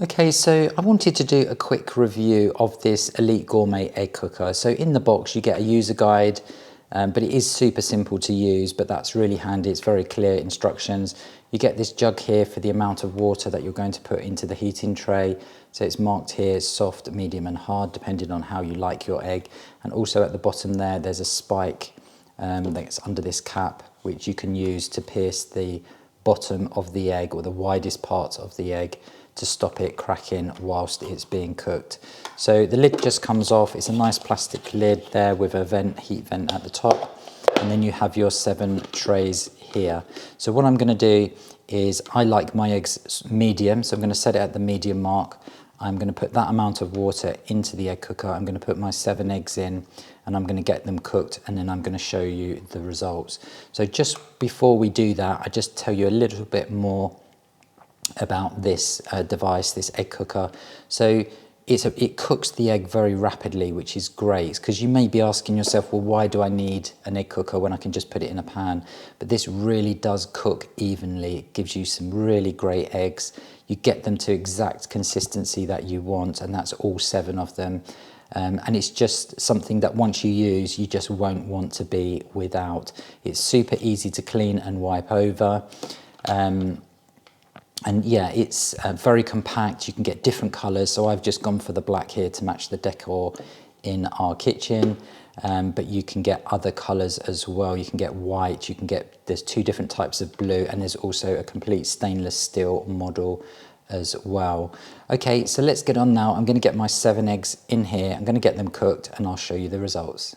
Okay, so I wanted to do a quick review of this Elite Gourmet egg cooker. So in the box you get a user guide, but it is super simple to use, but that's really handy. It's very clear instructions. You get this jug here for the amount of water that you're going to put into the heating tray. So it's marked here soft, medium and hard, depending on how you like your egg. And also at the bottom there, there's a spike that's under this cap, which you can use to pierce the bottom of the egg, or the widest part of the egg, to stop it cracking whilst it's being cooked. So the lid just comes off. It's a nice plastic lid there with a heat vent at the top, and then you have your 7 trays here. So what I'm going to do is, I like my eggs medium, so I'm going to set it at the medium mark. I'm going to put that amount of water into the egg cooker. I'm going to put my 7 eggs in, and I'm going to get them cooked, and then I'm going to show you the results. So just before we do that, I just tell you a little bit more about this device, this egg cooker. So it cooks the egg very rapidly, which is great, because you may be asking yourself, well, why do I need an egg cooker when I can just put it in a pan? But this really does cook evenly. It gives you some really great eggs. You get them to exact consistency that you want, and that's all 7 of them. And it's just something that once you use, you just won't want to be without. It's super easy to clean and wipe over. And yeah, it's very compact. You can get different colours. So I've just gone for the black here to match the decor in our kitchen. But you can get other colours as well. You can get white, you can get, there's 2 different types of blue, and there's also a complete stainless steel model as well. Okay, so let's get on now. I'm going to get my 7 eggs in here. I'm going to get them cooked, and I'll show you the results.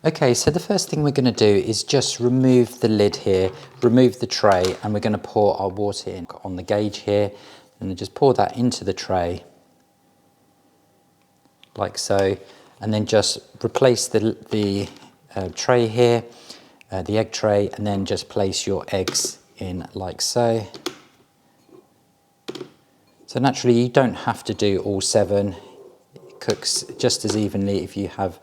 Okay, so the first thing we're going to do is just remove the lid here, remove the tray, and we're going to pour our water in on the gauge here, and then just pour that into the tray like so, and then just replace the tray here, the egg tray, and then just place your eggs in like so. So naturally you don't have to do all 7. It cooks just as evenly if you have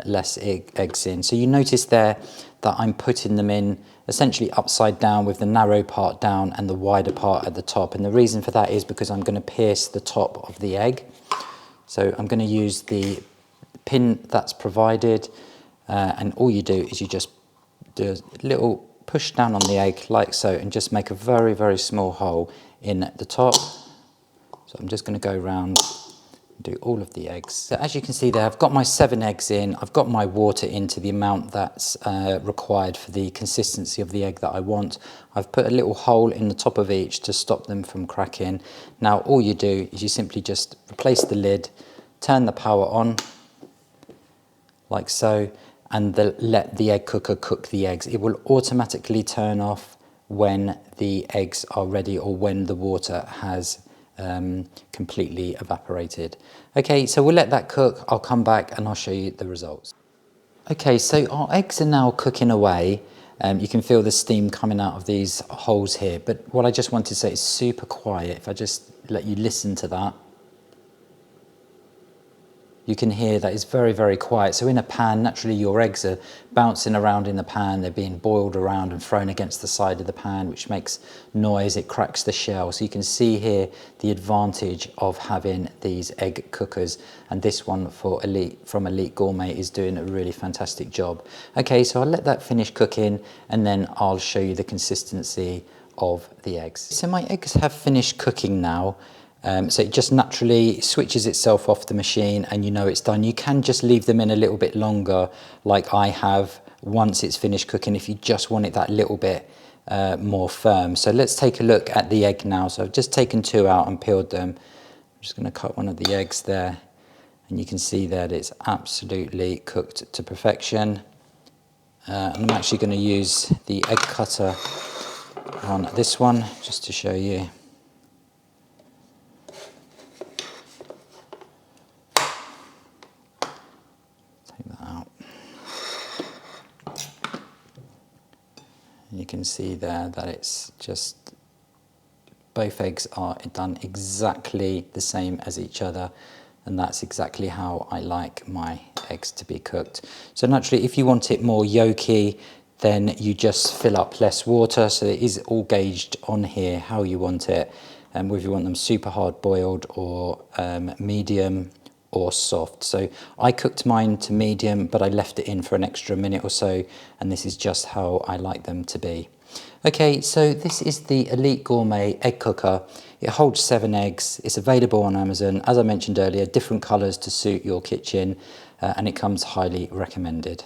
less eggs in. So you notice there that I'm putting them in essentially upside down, with the narrow part down and the wider part at the top. And the reason for that is because I'm going to pierce the top of the egg. So I'm going to use the pin that's provided, and all you do is you just do a little push down on the egg like so, and just make a very, very small hole in the top. So I'm just going to go around, do all of the eggs. So as you can see there, I've got my 7 eggs in, I've got my water into the amount that's required for the consistency of the egg that I want. I've put a little hole in the top of each to stop them from cracking. Now all you do is you simply just replace the lid, turn the power on like so, and let the egg cooker cook the eggs. It will automatically turn off when the eggs are ready, or when the water has completely evaporated. Okay, so we'll let that cook. I'll come back and I'll show you the results. Okay, so our eggs are now cooking away. You can feel the steam coming out of these holes here, but what I just want to say is super quiet. If I just let you listen to that, you can hear that it's very, very quiet. So in a pan, naturally your eggs are bouncing around in the pan. They're being boiled around and thrown against the side of the pan, which makes noise. It cracks the shell. So you can see here the advantage of having these egg cookers. And this one from Elite Gourmet is doing a really fantastic job. Okay, so I'll let that finish cooking, and then I'll show you the consistency of the eggs. So my eggs have finished cooking now. So it just naturally switches itself off the machine, and you know it's done. You can just leave them in a little bit longer, like I have, once it's finished cooking, if you just want it that little bit more firm. So let's take a look at the egg now. So I've just taken 2 out and peeled them. I'm just going to cut one of the eggs there, and you can see that it's absolutely cooked to perfection. I'm actually going to use the egg cutter on this one just to show you. You can see there that it's just, both eggs are done exactly the same as each other, and that's exactly how I like my eggs to be cooked. So naturally, if you want it more yolky, then you just fill up less water. So it is all gauged on here how you want it. whether you want them super hard boiled or medium or soft. So I cooked mine to medium, but I left it in for an extra minute or so, and this is just how I like them to be. Okay, so this is the Elite Gourmet egg cooker. It holds 7 eggs. It's available on Amazon. As I mentioned earlier, different colours to suit your kitchen, and it comes highly recommended.